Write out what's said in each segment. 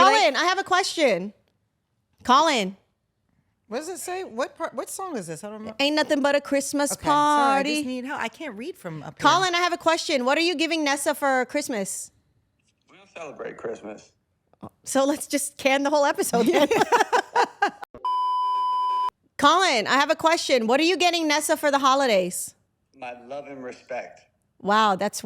Colin, I have a question. Colin. What does it say? What song is this? I don't know. Ain't nothing but a Christmas Okay, sorry, I party. just need help. I can't read from up here. Colin, I have a question. What are you giving Nessa for Christmas? We don't celebrate Christmas. So let's just can the whole episode then. Colin, I have a question. What are you getting Nessa for the holidays? My love and respect. Wow, that's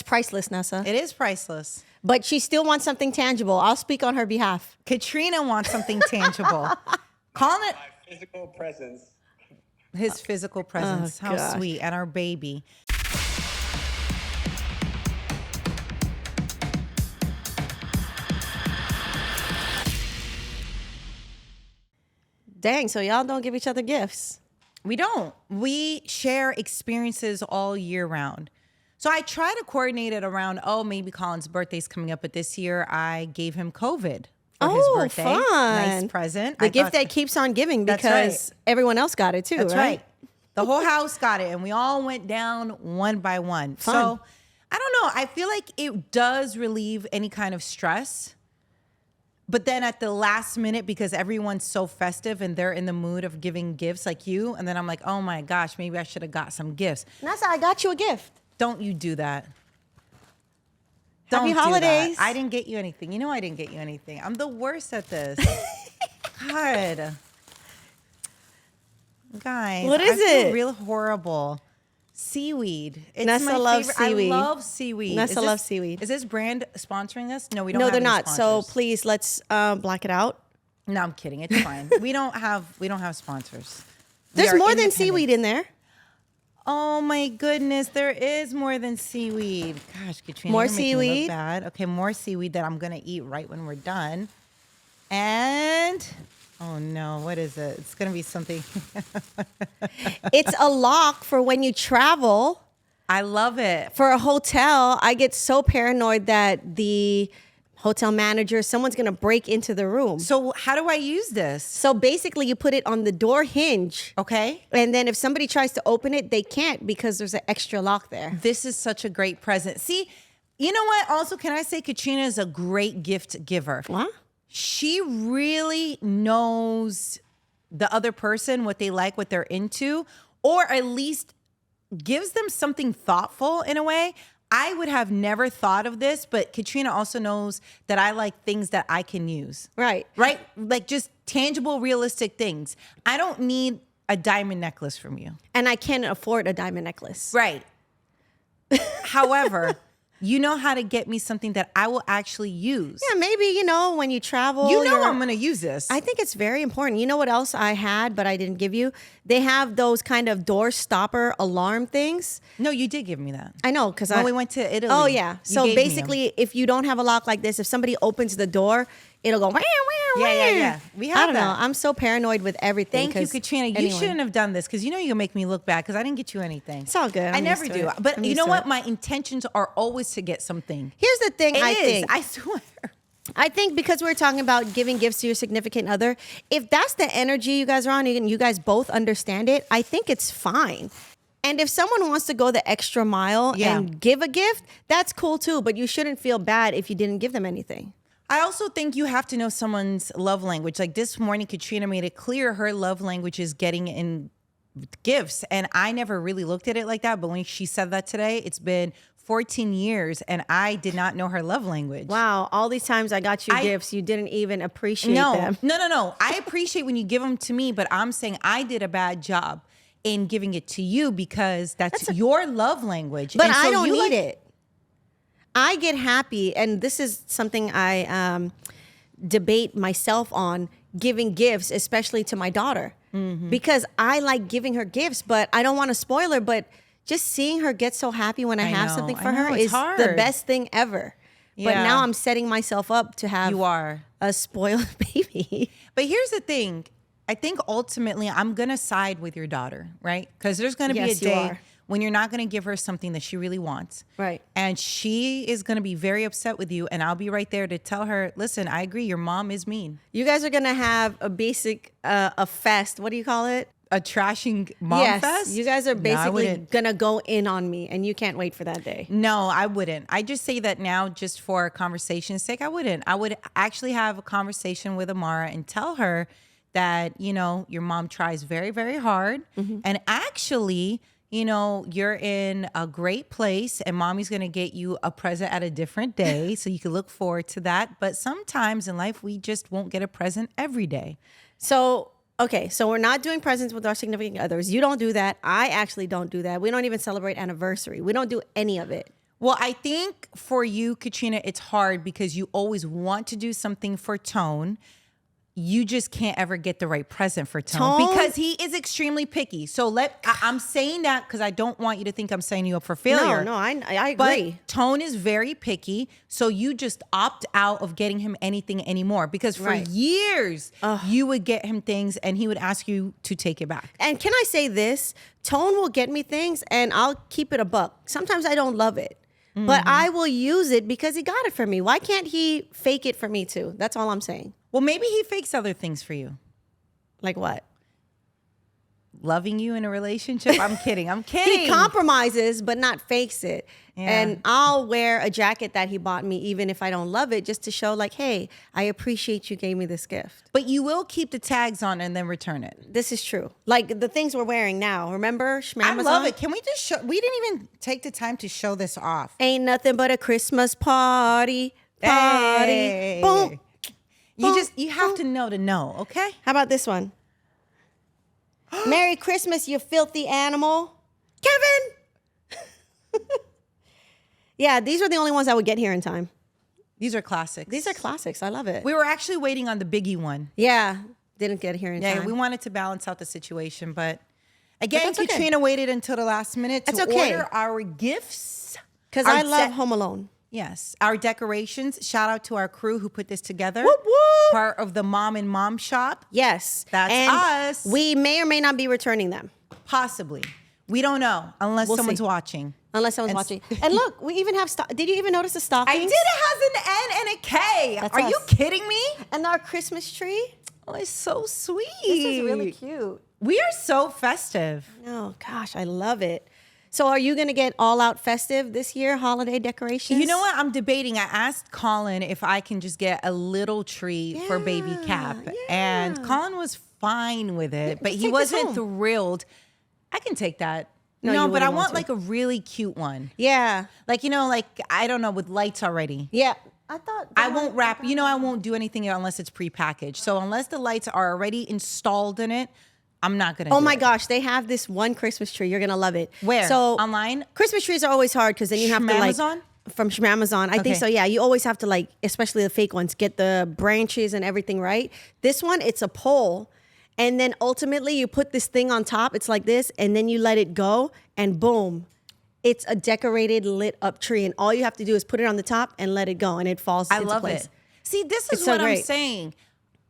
priceless, Nessa. It is priceless. But she still wants something tangible. I'll speak on her behalf. Katrina wants something tangible. Colin, My physical presence. his physical presence. How gosh. sweet. And our baby. Dang, so y'all don't give each other gifts. We don't. We share experiences all year round. So I try to coordinate it around, maybe Colin's birthday's coming up, but this year I gave him COVID for his birthday. Fun. Nice present. The gift that keeps on giving That's because everyone else got it too, That's right? The whole house got it, and we all went down one by one. Fun. So I don't know. I feel like it does relieve any kind of stress. But then at the last minute, because everyone's so festive and they're in the mood of giving gifts like you, and then I'm like, oh my gosh, maybe I should have got some gifts. Nessa, I got you a gift. Don't you do that. Happy Don't do holidays. that. I didn't get you anything. You know I didn't get you anything. I'm the worst at this. God. Guys. What is I feel it? real horrible. Seaweed. It's Nessa my loves favorite. seaweed. I love seaweed. Nessa loves seaweed. Is this brand sponsoring us? No, we don't No, have they're any not. So sponsors. please, let's black it out. No, I'm kidding. It's fine. we don't have sponsors. We There's are more than independent. seaweed in there. Oh my goodness, there is more than seaweed. Gosh, Katrina, More you're making me look seaweed? bad. Okay, more seaweed that I'm gonna eat right when we're done. And oh no, what is it? It's gonna be something. It's a lock for when you travel. I love it. For a hotel, I get so paranoid that the hotel manager, someone's going to break into the room. So how do I use this? So basically, you put it on the door hinge. Okay. And then if somebody tries to open it, they can't because there's an extra lock there. This is such a great present. See, you know what? Also, can I say Katrina is a great gift giver? What? She really knows the other person, what they like, what they're into, or at least gives them something thoughtful in a way. I would have never thought of this, but Katrina also knows that I like things that I can use. Right. Right? Like just tangible, realistic things. I don't need a diamond necklace from you. And I can't afford a diamond necklace. Right. However, you know how to get me something that I will actually use. Yeah, maybe, when you travel. You know I'm going to use this. I think it's very important. You know what else I had, but I didn't give you? They have those kind of door stopper alarm things. No, you did give me that. I know, because When we went to Italy. Oh, yeah. you So gave me 'em. basically, if you don't have a lock like this, if somebody opens the door, it'll go, wah, wah, Yeah. We have I don't know. that. I'm so paranoid with everything. Thank you, 'cause Katrina. You anyway. shouldn't have done this because you know you're going to make me look bad because I didn't get you anything. It's all good. I I'm never used to do. it. But I'm you used know to what? it. My intentions are always to get something. Here's the thing, It I is. think. I swear. I think because we're talking about giving gifts to your significant other, if that's the energy you guys are on and you guys both understand it, I think it's fine. And if someone wants to go the extra mile and give a gift, that's cool too. But you shouldn't feel bad if you didn't give them anything. I also think you have to know someone's love language. Like this morning, Katrina made it clear her love language is getting in gifts. And I never really looked at it like that. But when she said that today, it's been 14 years and I did not know her love language. Wow, all these times I got you gifts, you didn't even appreciate them. No. I appreciate when you give them to me, but I'm saying I did a bad job in giving it to you because that's your love language. But And so I don't you need it. I get happy, and this is something I debate myself on, giving gifts, especially to my daughter. Because I like giving her gifts, but I don't want to spoil her, but just seeing her get so happy when I have know, something I for know, her it's is the hard. best thing ever. But Yeah. now I'm setting myself up to have You are. a spoiled baby. But here's the thing. I think ultimately I'm going to side with your daughter, right? Because there's going to be a Yes, you day are. when you're not going to give her something that she really wants. Right. And she is going to be very upset with you. And I'll be right there to tell her, listen, I agree. Your mom is mean. You guys are going to have a basic, a fest. What do you call it? a trashing mom fest? You guys are No, I basically wouldn't. gonna go in on me, and you can't wait for that day. No, I wouldn't. I just say that now just for conversation's sake. I wouldn't. I would actually have a conversation with Amara and tell her that, your mom tries very, very hard. And actually, you're in a great place and mommy's going to get you a present at a different day. So you can look forward to that. But sometimes in life, we just won't get a present every day. So, okay, so we're not doing presents with our significant others. You don't do that. I actually don't do that. We don't even celebrate anniversary. We don't do any of it. Well, I think for you, Katrina, it's hard because you always want to do something for Tone. You just can't ever get the right present for Tone because he is extremely picky. So I'm saying that because I don't want you to think I'm setting you up for failure. No, I agree. But Tone is very picky, so you just opt out of getting him anything anymore because for years you would get him things and he would ask you to take it back. And can I say this? Tone will get me things and I'll keep it a buck. Sometimes I don't love it, but I will use it because he got it for me. Why can't he fake it for me too? That's all I'm saying. Well, maybe he fakes other things for you. Like what? Loving you in a relationship? I'm kidding. He compromises, but not fakes it. Yeah. And I'll wear a jacket that he bought me, even if I don't love it, just to show like, hey, I appreciate you gave me this gift. But you will keep the tags on and then return it. This is true. Like the things we're wearing now. Remember Shhhhh? I love it. Can we just show? We didn't even take the time to show this off. Ain't nothing but a Christmas party. Hey. Boom. You have to know, okay? How about this one? Merry Christmas, you filthy animal. Kevin! Yeah, these are the only ones I would get here in time. These are classics. These are classics. I love it. We were actually waiting on the Biggie one. Yeah, didn't get here in time. Yeah, we wanted to balance out the situation, but again, that's okay. Katrina waited until the last minute to order our gifts. Because I love Home Alone. Yes, our decorations. Shout out to our crew who put this together. Whoop, whoop. Part of the Mom and Mom Shop. Yes. That's us. We may or may not be returning them. Possibly. We don't know unless someone's watching. Unless someone's watching. And look, we even have did you even notice the stockings? I did. It has an N and a K. That's Are us. you kidding me? And our Christmas tree. Oh, it's so sweet. This is really cute. We are so festive. Oh, gosh, I love it. So are you going to get all out festive this year, holiday decorations? You know what? I'm debating. I asked Colin if I can just get a little tree for baby Cap. Yeah. And Colin was fine with it, but he wasn't thrilled. I can take that. No, No, you but I wouldn't want want like a really cute one. Yeah. Like, I don't know, with lights already. Yeah. I thought I won't wrap, I won't do anything unless it's prepackaged. So unless the lights are already installed in it, I'm not going to Oh my gosh, they have this one Christmas tree. You're going to love it. Where? So Online? Christmas trees are always hard because then you have to like Shhhhh from Amazon. I think Okay. so. Yeah, you always have to like, especially the fake ones, get the branches and everything right. This one, it's a pole, and then ultimately you put this thing on top. It's like this, and then you let it go, and boom, it's a decorated, lit up tree. And all you have to do is put it on the top and let it go, and it falls into love place. it. See, this is It's so what I'm great. saying.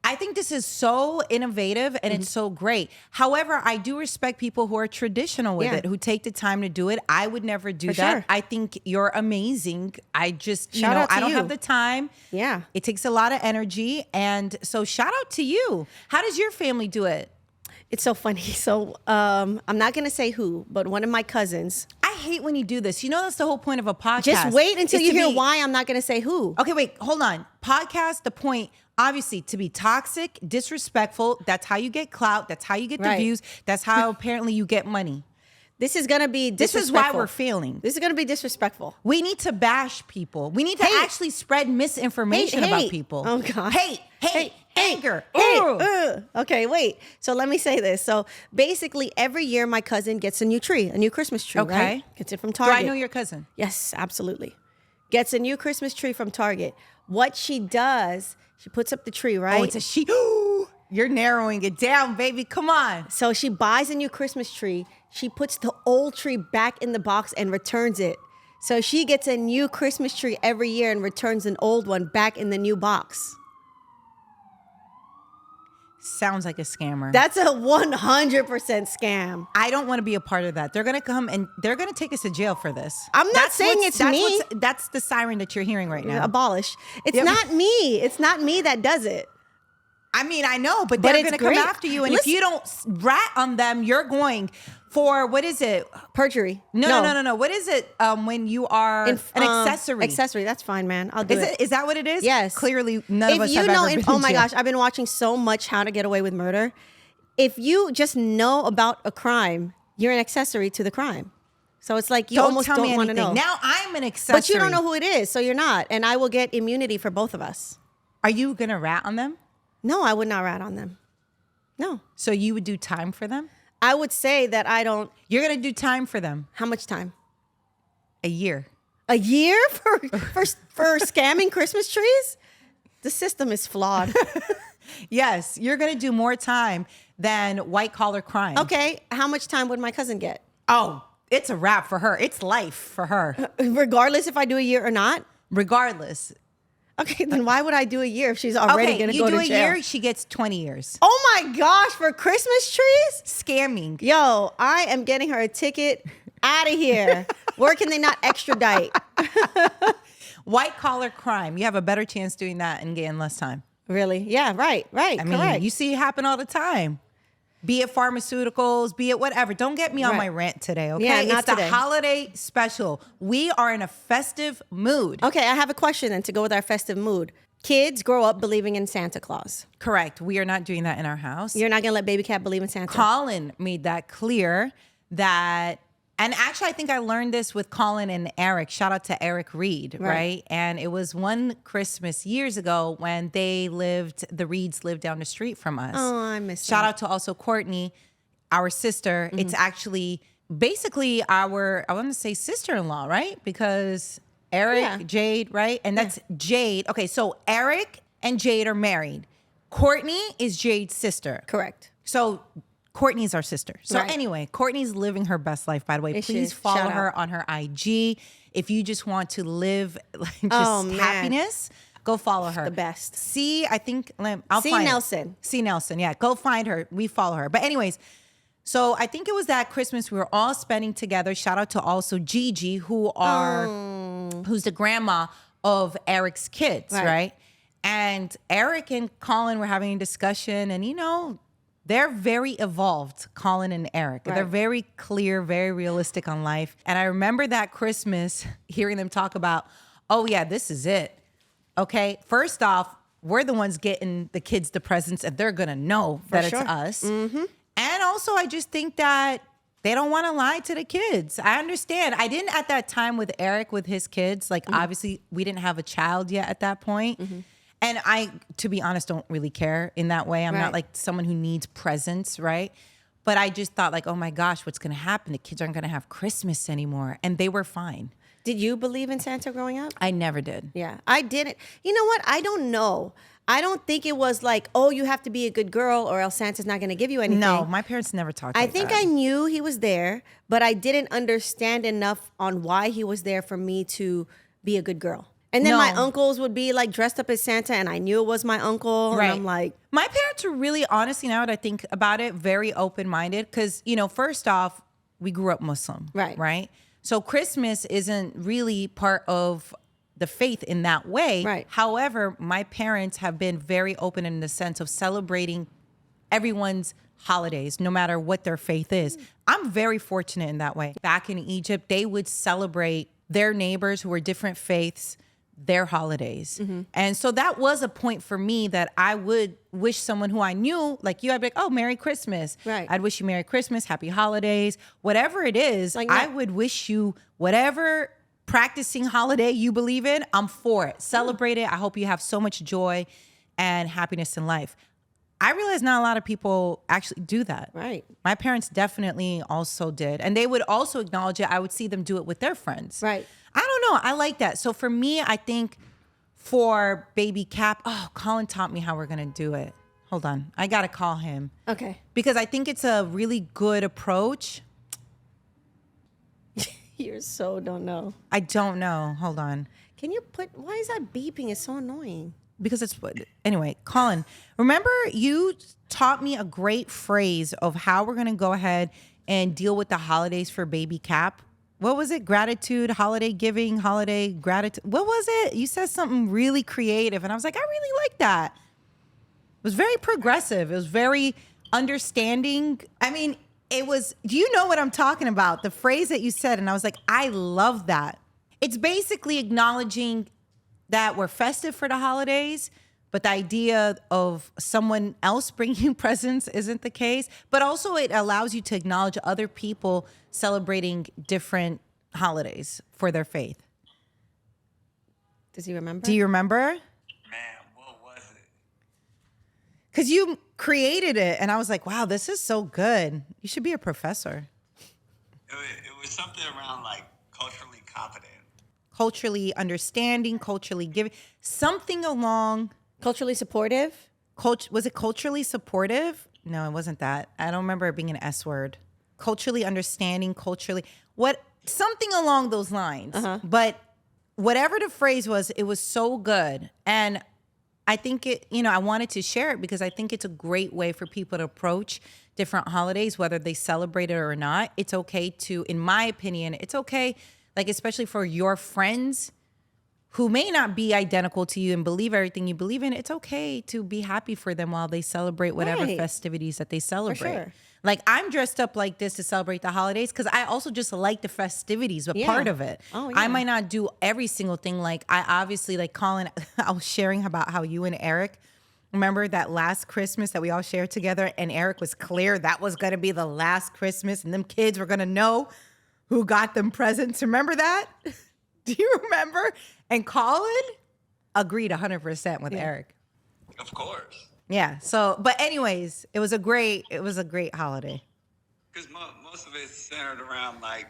I think this is so innovative and it's so great. However, I do respect people who are traditional with it, who take the time to do it. I would never do that. sure. I think you're amazing. I just, Shout out to I don't you. have the time. Yeah. It takes a lot of energy. And so shout out to you. How does your family do it? It's so funny. So I'm not going to say who, but one of my cousins. I hate when you do this. That's the whole point of a podcast. Just wait until is you to hear be- why I'm not going to say who. Okay, wait, hold on. Podcast, the point, obviously, to be toxic, disrespectful. That's how you get clout. That's how you get the Right. views. That's how apparently you get money. This is going to be This disrespectful. is why we're failing. This is going to be disrespectful. We need to bash people. We need to Hate. actually spread misinformation Hate. about people. Oh, God. Hate, anger. Hey, Ugh. okay, wait. So let me say this. So basically, every year my cousin gets a new tree, a new Christmas tree. Okay. Right? Gets it from Do Target. I know your cousin? Yes, absolutely. Gets a new Christmas tree from Target. What she does, she puts up the tree, right? Oh, it's a she. You're narrowing it down, baby. Come on. So she buys a new Christmas tree. She puts the old tree back in the box and returns it. So she gets a new Christmas tree every year and returns an old one back in the new box. Sounds like a scammer. That's a 100% scam. I don't want to be a part of that. They're going to come and they're going to take us to jail for this. I'm not saying it's me. That's the siren that you're hearing right now. Abolish. It's Yep. not me. It's not me that does it. I mean, I know, but But they're it's going to come great. after you. And if Listen- you don't rat on them, you're going for, what is it? Perjury. No. What is it when you are an accessory? Accessory. That's fine, man. I'll do it. Is that what it is? Yes. Clearly, none of us have ever been oh my in jail. gosh, I've been watching so much How to Get Away with Murder. If you just know about a crime, you're an accessory to the crime. So it's like you almost tell me don't want to anything. know. Now I'm an accessory. But you don't know who it is, so you're not. And I will get immunity for both of us. Are you going to rat on them? No, I would not rat on them. No. So you would do time for them? I would say that I don't. You're going to do time for them. How much time? A year. A year for scamming Christmas trees? The system is flawed. Yes, you're going to do more time than white collar crime. Okay, how much time would my cousin get? Oh, it's a wrap for her. It's life for her. Regardless if I do a year or not? Regardless. Okay, then why would I do a year if she's already going to go to jail? You do a year, she gets 20 years. Oh my gosh, for Christmas trees? Scamming. Yo, I am getting her a ticket out of here. Where can they not extradite? White collar crime. You have a better chance doing that and getting less time. Really? Yeah, right. I mean, correct. you see it happen all the time. Be it pharmaceuticals, be it whatever. Don't get me on Right. my rant today, okay? Yeah, not it's the today. holiday special. We are in a festive mood. Okay, I have a question then to go with our festive mood. Kids grow up believing in Santa Claus. Correct. We are not doing that in our house. You're not going to let baby cat believe in Santa? Colin made that clear that, and actually I think I learned this with Colin and Eric. Shout out to Eric Reed, right? And it was one Christmas years ago when the Reeds lived down the street from us. Oh, I miss Shout that. out to also Courtney, our sister. It's actually basically I want to say sister-in-law, right? Because Eric, Yeah. Jade, right? And that's Jade. Okay, so Eric and Jade are married. Courtney is Jade's sister. Correct. So Courtney's our sister. So Right. anyway, Courtney's living her best life, by the way. Is she? Please follow Shout her out. on her IG. If you just want to live like, just Oh, man. happiness, go follow her. The best. C, I think, I'll C. find it. Nelson. C. Nelson, yeah. Go find her. We follow her. But anyways, so I think it was that Christmas we were all spending together. Shout out to also Gigi, who's the grandma of Eric's kids, right? And Eric and Colin were having a discussion, and they're very evolved, Colin and Eric. Right. They're very clear, very realistic on life. And I remember that Christmas hearing them talk about, oh yeah, this is it. Okay, first off, we're the ones getting the kids the presents, and they're gonna know that sure. it's us. And also, I just think that they don't want to lie to the kids. I understand. I didn't at that time with Eric, with his kids. Like, obviously, we didn't have a child yet at that point. And I, to be honest, don't really care in that way. I'm Right. not like someone who needs presents, right? But I just thought like, oh my gosh, what's going to happen? The kids aren't going to have Christmas anymore. And they were fine. Did you believe in Santa growing up? I never did. Yeah, I didn't. You know what? I don't know. I don't think it was like, oh, you have to be a good girl or else Santa's not going to give you anything. No, my parents never talked I like think that. I knew he was there, but I didn't understand enough on why he was there for me to be a good girl. And then my No. uncles would be like dressed up as Santa, and I knew it was my uncle. Right. And I'm like, my parents were really, honestly, now that I think about it, very open-minded. Because, first off, we grew up Muslim. Right. So Christmas isn't really part of the faith in that way. Right. However, my parents have been very open in the sense of celebrating everyone's holidays, no matter what their faith is. I'm very fortunate in that way. Back in Egypt, they would celebrate their neighbors who were different faiths, their holidays. And so that was a point for me that I would wish someone who I knew, like you, I'd be like, oh, Merry Christmas. Right. I'd wish you Merry Christmas, Happy Holidays, whatever it is. Like I that. would wish you whatever practicing holiday you believe in, I'm for it. Celebrate it. I hope you have so much joy and happiness in life. I realize not a lot of people actually do that. Right. My parents definitely also did. And they would also acknowledge it. I would see them do it with their friends. Right. I don't know. I like that. So for me, I think for baby Cap, Colin taught me how we're going to do it. Hold on. I got to call him. okay. Because I think it's a really good approach. You so don't know. I don't know. Hold on. Can you why is that beeping? It's so annoying. Because anyway, Colin, remember you taught me a great phrase of how we're going to go ahead and deal with the holidays for baby Cap. What was it? Gratitude, holiday giving, holiday gratitude. What was it? You said something really creative. And I was like, I really like that. was very progressive. It was very understanding. I mean, it was, do you know what I'm talking about? The phrase that you said, and I was like, I love that. It's basically acknowledging that we're festive for the holidays, but the idea of someone else bringing you presents isn't the case. But also it allows you to acknowledge other people celebrating different holidays for their faith. Does he remember? Do you remember? Man, what was it? Because you created it, and I was like, wow, this is so good. You should be a professor. It was something around like culturally competent. Culturally understanding, culturally giving, something along. Culturally supportive? Was it culturally supportive? No, it wasn't that. I don't remember it being an S word. Culturally understanding, something along those lines. But whatever the phrase was, it was so good. And I think I wanted to share it because I think it's a great way for people to approach different holidays, whether they celebrate it or not. It's okay to, in my opinion, it's okay, like especially for your friends who may not be identical to you and believe everything you believe in. It's okay to be happy for them while they celebrate whatever festivities that they celebrate. For sure. Like I'm dressed up like this to celebrate the holidays because I also just like the festivities, but part of it. Oh, yeah. I might not do every single thing. Like I obviously like Colin, I was sharing about how you and Eric, remember that last Christmas that we all shared together, and Eric was clear that was going to be the last Christmas and them kids were going to know who got them presents. Remember that? Do you remember? And Colin agreed 100% with Eric. Of course. Yeah. So, but anyways, it was a great holiday. Because most of it's centered around like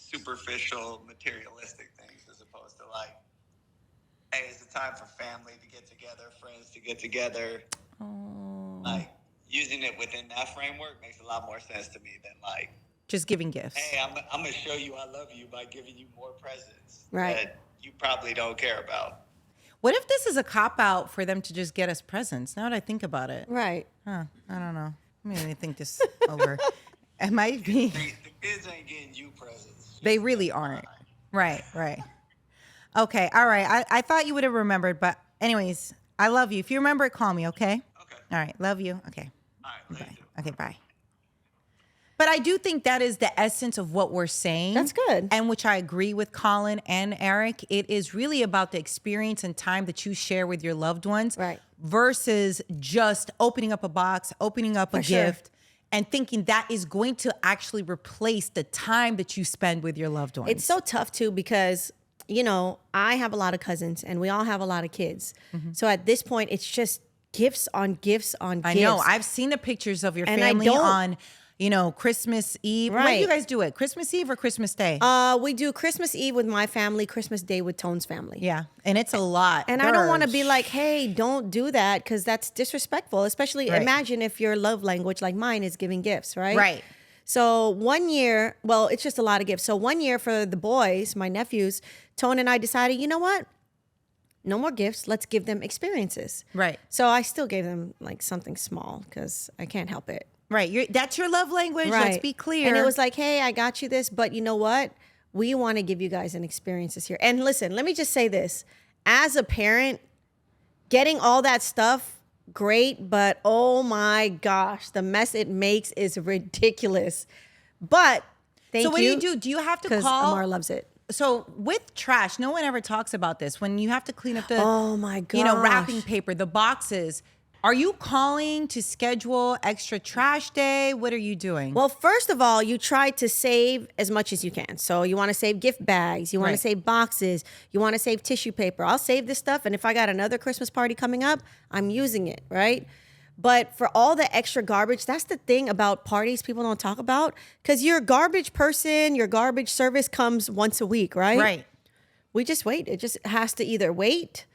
superficial, materialistic things as opposed to like, hey, it's a time for family to get together, friends to get together. Oh. Like using it within that framework makes a lot more sense to me than like, just giving gifts. hey, I'm going to show you I love you by giving you more presents That you probably don't care about. What if this is a cop-out for them to just get us presents? Now that I think about it. Right. Huh, I don't know. Let me think this over. It might be. The kids ain't getting you presents. They really aren't. Right. Okay, all right. I thought you would have remembered, but anyways, I love you. If you remember it, call me, okay? Okay. All right, love you. Okay, All right. bye. Later. Okay, bye. But I do think that is the essence of what we're saying. That's good. And which I agree with Colin and Eric. It is really about the experience and time that you share with your loved ones. Right. Versus just opening up a box, opening up a sure. gift, and thinking that is going to actually replace the time that you spend with your loved ones. It's so tough too because, I have a lot of cousins and we all have a lot of kids. So at this point, it's just gifts on gifts on gifts. I know. I've seen the pictures of your And I family don't- on, Christmas Eve. When do you Right. guys do it? Christmas Eve or Christmas Day? We do Christmas Eve with my family, Christmas Day with Tone's family. Yeah, and it's a lot. And I don't want to be like, hey, don't do that because that's disrespectful. Especially imagine if your love language, like mine, is giving gifts, right? Right. So one year, well, it's just a lot of gifts. So one year for the boys, my nephews, Tone and I decided, you know what? No more gifts. Let's give them experiences. Right. So I still gave them like something small because I can't help it. Right. That's your love language. Let's be clear. And it was like, hey, I got you this, but you know what? We want to give you guys an experience this year. And listen, let me just say this. As a parent, getting all that stuff, great, but oh my gosh, the mess it makes is ridiculous. But thank you. So what do? Do you have to because call? Amar loves it. So with trash, no one ever talks about this. When you have to clean up the, Oh my gosh. wrapping paper, the boxes. Are you calling to schedule extra trash day? What are you doing? Well, first of all, you try to save as much as you can. So you want to save gift bags, you want Right. to save boxes, you want to save tissue paper. I'll save this stuff, and if I got another Christmas party coming up, I'm using it, right? But for all the extra garbage, that's the thing about parties people don't talk about, because your garbage person, your garbage service comes once a week, right? Right. We just wait. It just has to either wait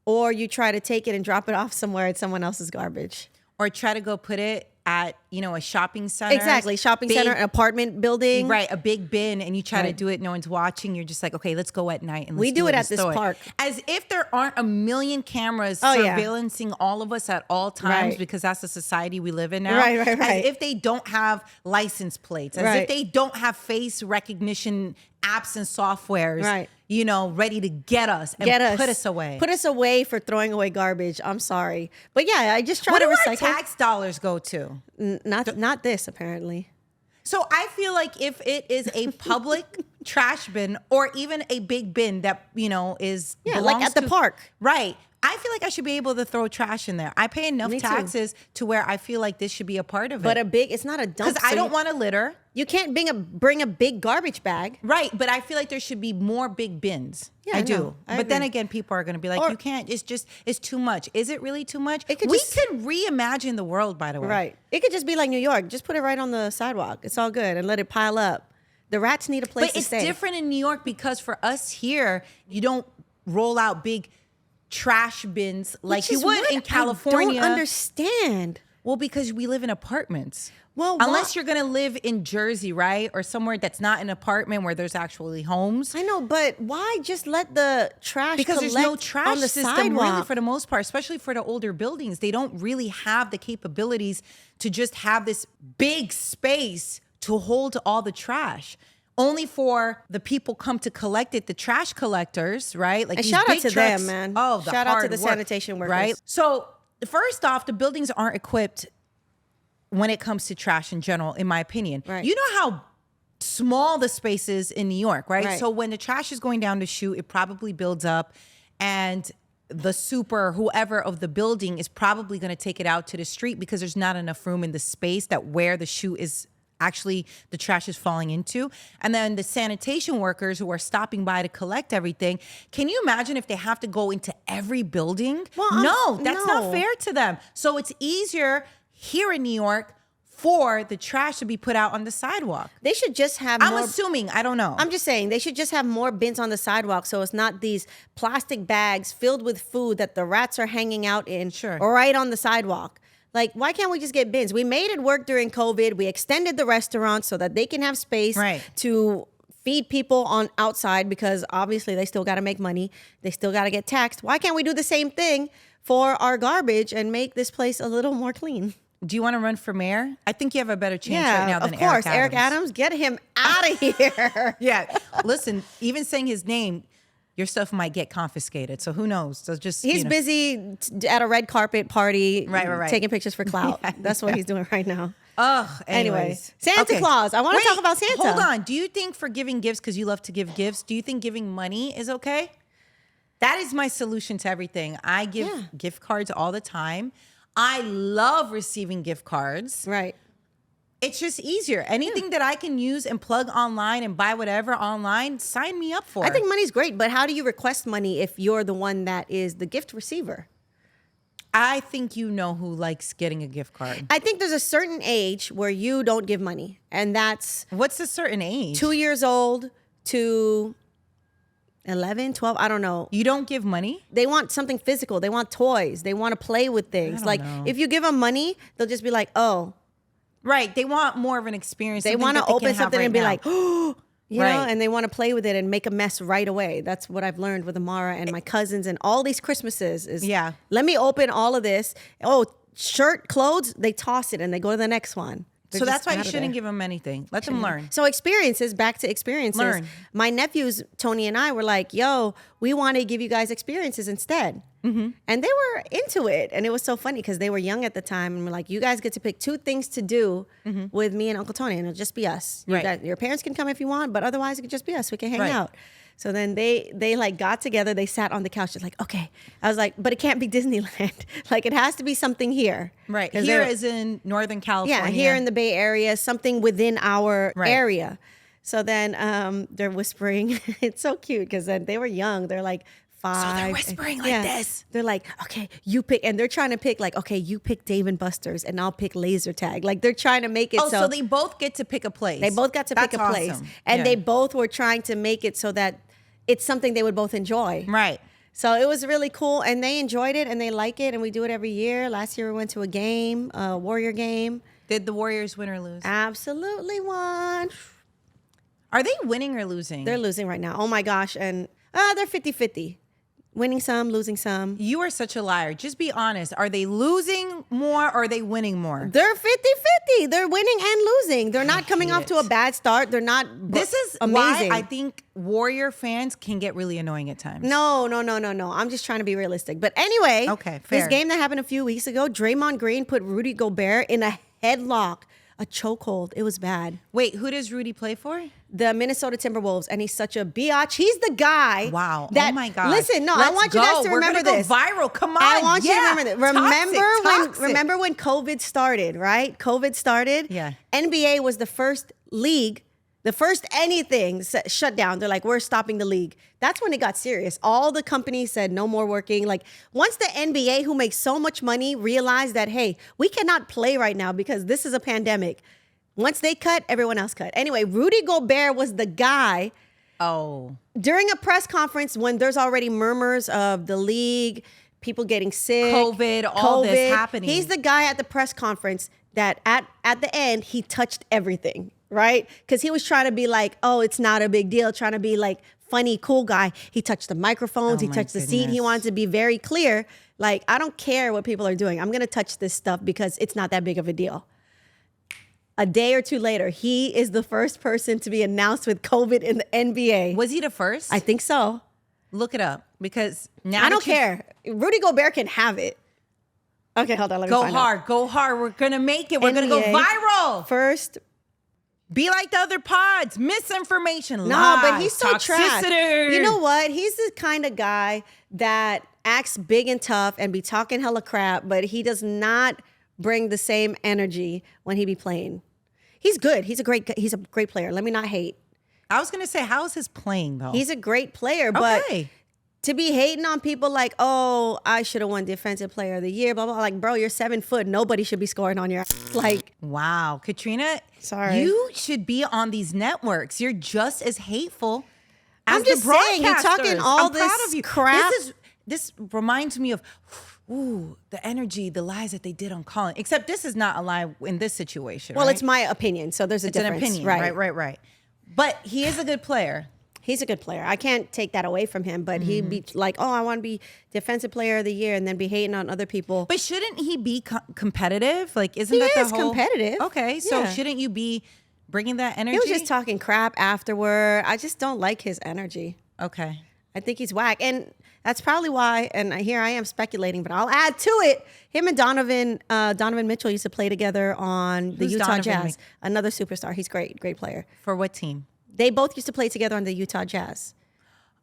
or you try to take it and drop it off somewhere at someone else's garbage. Or try to go put it at, a shopping center. Exactly. Shopping Big- center, an apartment building. Right, a big bin, and you try to Right. do it. No one's watching. You're just like, okay, let's go at night and We let's do it in at the this store. park. As if there aren't a million cameras Oh, yeah. surveillancing all of us at all times, Right. because that's the society we live in now. Right. As if they don't have license plates. As if Right. they don't have face recognition apps and softwares, Right. you know, ready to get us and put us away. Put us away for throwing away garbage. I'm sorry. But yeah, I just try What to do recycle. our tax dollars go to? Not this, apparently. So I feel like if it is a public trash bin or even a big bin that, you know, is Yeah, like belongs at the to- park. Right. I feel like I should be able to throw trash in there. I pay enough Me too. taxes to where I feel like this should be a part of But it. it's not a dump. Because I don't want to litter. You can't bring a big garbage bag. Right. But I feel like there should be more big bins. Yeah, I I do. know. I But then agree. again, people are going to be like, Or- you can't. It's too much. Is it really too much? It could we just- can reimagine the world, by the way. Right. It could just be like New York. Just put it right on the sidewalk. It's all good and let it pile up. The rats need a place But to it's stay. different in New York because for us here, you don't roll out big trash bins like Which you is would what in California. I don't understand. Well, because we live in apartments. Well, unless you're gonna live in Jersey, right, or somewhere that's not an apartment where there's actually homes. I know, but why just let the trash Because there's collect no trash on the system sidewalk? really for the most part, especially for the older buildings. They don't really have the capabilities to just have this big space to hold all the trash. Only for the people come to collect it, the trash collectors, right? Like And these shout out big to trucks. them, man. Oh, the Shout out to hard the work, sanitation workers. right? So first off, the buildings aren't equipped when it comes to trash in general, in my opinion. Right. You know how small the space is in New York, right? Right. So when the trash is going down the chute, it probably builds up, and the super whoever of the building is probably going to take it out to the street because there's not enough room in the space that where the chute is actually the trash is falling into. And then the sanitation workers who are stopping by to collect everything. Can you imagine if they have to go into every building? Well, no, that's no. not fair to them. So it's easier here in New York for the trash to be put out on the sidewalk. They should just have I'm more. assuming, I don't know. I'm just saying they should just have more bins on the sidewalk so it's not these plastic bags filled with food that the rats are hanging out in Sure. or right on the sidewalk. Like, why can't we just get bins? We made it work during COVID. We extended the restaurants so that they can have space Right. to feed people on outside because obviously they still got to make money. They still got to get taxed. Why can't we do the same thing for our garbage and make this place a little more clean? Do you want to run for mayor? I think you have a better chance right now than of course. Eric Adams. Adams, get him out of here. Yeah. Listen, even saying his name, your stuff might get confiscated. So who knows? So just He's you know. busy at a red carpet party, Right. taking pictures for clout. That's what he's doing right now. Ugh. Anyway, Anyways. Santa Claus. I want to Wait, talk about Santa. Hold on. Do you think for giving gifts, because you love to give gifts, do you think giving money is okay? That is my solution to everything. I give gift cards all the time. I love receiving gift cards. Right. It's just easier. Anything that I can use and plug online and buy whatever online, sign me up for. I think money's great, but how do you request money if you're the one that is the gift receiver? I think you know who likes getting a gift card. I think there's a certain age where you don't give money, and that's What's a certain age? 2 years old to 11, 12, I don't know. You don't give money? They want something physical. They want toys. They want to play with things. don't Like know. if you give them money, they'll just be like, oh. Right. They want more of an experience. They something want to that they open can have something right and be now. like, oh, you know, Right. and they want to play with it and make a mess right away. That's what I've learned with Amara and my cousins and all these Christmases is, Yeah. let me open all of this. Oh, shirt, clothes, they toss it and they go to the next one. They're So just that's why you out of shouldn't there. give them anything. Let them learn. So experiences, back to experiences. Learn. My nephews, Tony and I, were like, yo, we want to give you guys experiences instead. Mm-hmm. And they were into it. And it was so funny because they were young at the time. And we're like, you guys get to pick 2 things to do with me and Uncle Tony. And it'll just be us. Mm-hmm. Right. Your parents can come if you want, but otherwise it could just be us. We can hang Right. out. So then they like got together. They sat on the couch. Just like, okay. I was like, but it can't be Disneyland. Like it has to be something here. Right. 'Cause Here they're- is in Northern California. yeah, here in the Bay Area, something within our Right. area. So then they're whispering. It's so cute because then they were young. They're like 5. they're whispering like this. They're like, okay, you pick. And they're trying to pick like, okay, you pick Dave and Buster's and I'll pick laser tag. Like they're trying to make it Oh, so they both get to pick a place. they both got to pick That's a place. awesome. And Yeah. they both were trying to make it so that it's something they would both enjoy. Right. So it was really cool, and they enjoyed it, and they like it, and we do it every year. Last year we went to a game, a Warrior game. Did the Warriors win or lose? Absolutely won. Are they winning or losing? They're losing right now. Oh my gosh, and they're 50-50. Winning some, losing some. You are such a liar. Just be honest. Are they losing more or are they winning more? They're 50-50. They're winning and losing. They're not coming off to a bad start. They're not This is amazing. why I think Warrior fans can get really annoying at times. No. I'm just trying to be realistic. But anyway, Okay, fair. this game that happened a few weeks ago, Draymond Green put Rudy Gobert in a headlock, a chokehold. It was bad. Wait, who does Rudy play for? The Minnesota Timberwolves, and he's such a biatch. He's the guy. Wow. That, oh my God. Listen, no, I want you guys to remember this. We're gonna go viral. Come on. I want you to Yeah. remember this. Toxic. Remember when COVID started, right? COVID started. Yeah. NBA was the first league, the first anything shut down. They're like, we're stopping the league. That's when it got serious. All the companies said no more working. Like once the NBA, who makes so much money, realized that, hey, we cannot play right now because this is a pandemic. Once they cut, everyone else cut. Anyway, Rudy Gobert was the guy during a press conference when there's already murmurs of the league, people getting sick, COVID, all this happening. He's the guy at the press conference that at the end, he touched everything, right? Because he was trying to be like, oh, it's not a big deal, trying to be like funny, cool guy. He touched the microphones, he touched the seat. He wanted to be very clear. Like, I don't care what people are doing. I'm going to touch this stuff because it's not that big of a deal. A day or two later, he is the first person to be announced with COVID in the NBA. Was he the first? I think so. Look it up because now I don't care. Rudy Gobert can have it. Okay, hold on. Let me Go find hard. out. Go hard. We're going to make it. We're going to go NBA viral. First. Be like the other pods. Misinformation. No, lies, but he's so trash. toxicity. You know what? He's the kind of guy that acts big and tough and be talking hella crap, but he does not bring the same energy when he be playing. He's good. He's a great player. Let me not hate. I was going to say, how is his playing though? He's a great player, but okay. to be hating on people like, oh, I should have won Defensive Player of the Year, blah, blah, blah. Like, bro, you're 7 foot. Nobody should be scoring on your ass. Like, Wow. Katrina, sorry. you should be on these networks. You're just as hateful as I'm just the saying, you're talking broadcasters. all I'm proud this of you. crap. This reminds me of, the energy, the lies that they did on Colin. Except this is not a lie in this situation. well, right? it's my opinion, so there's a It's an difference. opinion. Right. But he is a good player. He's a good player. I can't take that away from him, but he'd be like, oh, I want to be Defensive Player of the Year and then be hating on other people. But shouldn't he be competitive? Like, isn't He that is the whole competitive. Okay, so Yeah. shouldn't you be bringing that energy? He was just talking crap afterward. I just don't like his energy. Okay. I think he's whack. And that's probably why, and here I am speculating, but I'll add to it. Him and Donovan Mitchell used to play together on the Who's Utah Donovan Jazz. Another superstar. He's great player. For what team? They both used to play together on the Utah Jazz.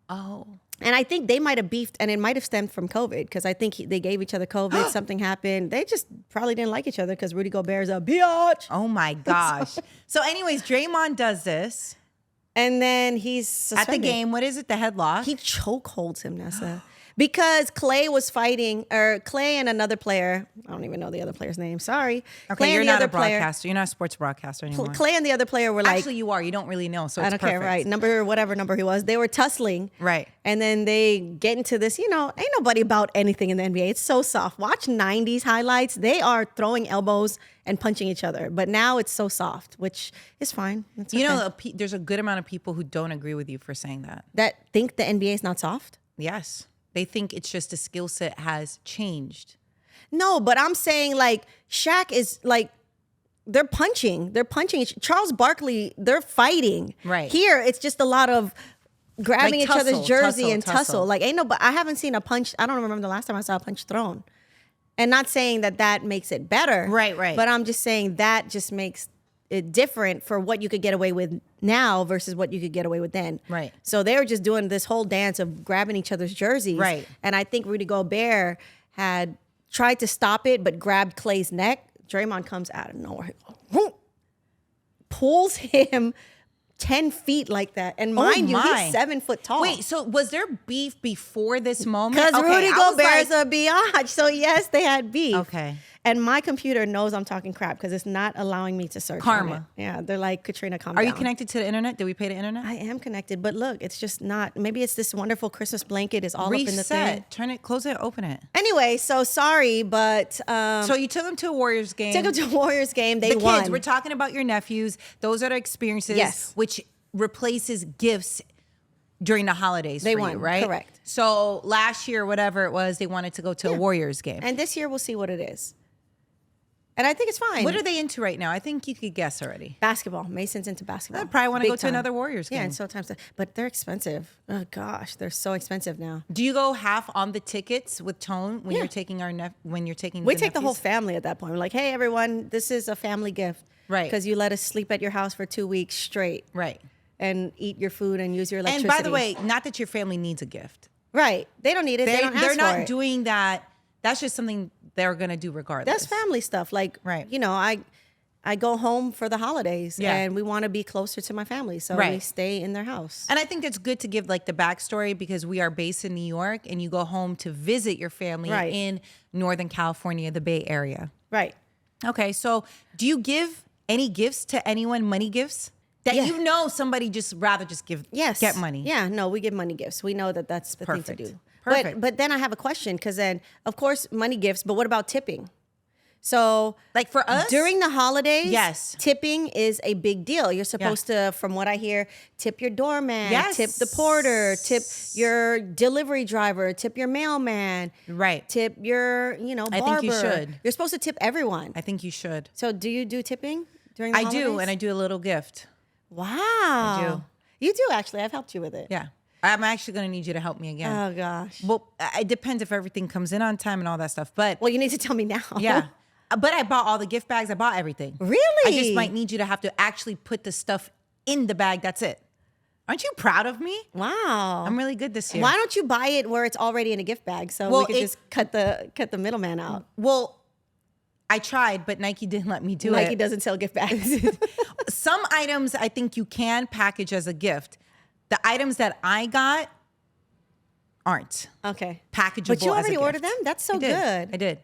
Oh. And I think they might have beefed, and it might have stemmed from COVID, because I think they gave each other COVID. Something happened. They just probably didn't like each other because Rudy Gobert's a biatch. Oh my gosh. So anyways, Draymond does this. And then he's suspended. At the game, what is it? The headlock? He chokeholds him, Nessa. Because Clay was fighting, or Clay and another player, I don't even know the other player's name, sorry. Okay, Clay you're and the not a other player- broadcaster. You're not a sports broadcaster anymore. Clay and the other player were like, Actually, you are. You don't really know, so I it's don't perfect. care, right? Whatever number he was. They were tussling. Right. And then they get into this, ain't nobody about anything in the NBA. It's so soft. Watch 90s highlights. They are throwing elbows and punching each other. But now it's so soft, which is fine. It's okay. There's a good amount of people who don't agree with you for saying that. That think the NBA is not soft? Yes. They think it's just the skill set has changed. No, but I'm saying like Shaq is like, they're punching. Charles Barkley, they're fighting. Right. Here, it's just a lot of grabbing Like each other's tussle, jersey and tussle. tussle. Like, but I haven't seen a punch. I don't remember the last time I saw a punch thrown. And not saying that makes it better. Right. But I'm just saying that just makes it different for what you could get away with now versus what you could get away with then. Right. So they were just doing this whole dance of grabbing each other's jerseys. Right. And I think Rudy Gobert had tried to stop it, but grabbed Clay's neck. Draymond comes out of nowhere, pulls him 10 feet like that. And mind you, he's 7 foot tall. Wait, so was there beef before this moment? Because Rudy I was Gobert's like- a biatch. So yes, they had beef. Okay. And my computer knows I'm talking crap because it's not allowing me to search. Karma. on it. Yeah, they're like, Katrina, calm Are down. you connected to the internet? Did we pay the internet? I am connected, but look, it's just not. Maybe it's this wonderful Christmas blanket is all up in the thing. Reset. Turn it, close it, open it. Anyway, so sorry, but So you took them to a Warriors game. took them to a Warriors game. They the won. kids, we're talking about your nephews. Those are the experiences Yes. which replaces gifts during the holidays They for won, you, right? correct. So last year, whatever it was, they wanted to go to a Warriors game. And this year we'll see what it is. And I think it's fine. What are they into right now? I think you could guess already. Basketball. Mason's into basketball. I probably want to Big go to time. another Warriors game. Yeah, and so times, but they're expensive. Oh gosh, they're so expensive now. Do you go half on the tickets with Tone when Yeah. you're taking when you're taking? We take the whole family at that point. We're like, hey, everyone, this is a family gift. Right. Because you let us sleep at your house for 2 weeks straight. Right. And eat your food and use your And electricity. by the way, not that your family needs a gift. Right. They don't need it. They don't ask They're not for it. doing that. That's just something they're gonna do regardless. That's family stuff. Like, Right. you know, I go home for the holidays Yeah. and we want to be closer to my family. So we Right. stay in their house. And I think it's good to give like the backstory because we are based in New York and you go home to visit your family Right. in Northern California, the Bay Area. Right. Okay, so do you give any gifts to anyone, money gifts? That Yeah. you know somebody just rather just give Yes. get money. Yeah, no, we give money gifts. We know that that's the thing Perfect. to do. Perfect. But then I have a question because then, of course, money gifts, but what about tipping? So Like for us? during the holidays, Yes. tipping is a big deal. You're supposed to, from what I hear, tip your doorman, Yes. tip the porter, tip your delivery driver, tip your mailman, Right. tip your, barber. I think you should. You're supposed to tip everyone. I think you should. So do you do tipping during the I holidays? do, and I do a little gift. Wow. do. You do, actually. I've helped you with it. Yeah. I'm actually going to need you to help me again. Oh, gosh. Well, it depends if everything comes in on time and all that stuff. But Well, you need to tell me now. yeah. But I bought all the gift bags. I bought everything. Really? I just might need you to have to actually put the stuff in the bag. That's it. Aren't you proud of me? Wow. I'm really good this year. Why don't you buy it where it's already in a gift bag so Well, we could it- just cut the middleman out? Well, I tried, but Nike didn't let me do Nike it. doesn't sell gift bags. Some items I think you can package as a gift. The items that I got aren't Okay. packageable. But you as a already ordered gift. them? That's so I did. good. I did.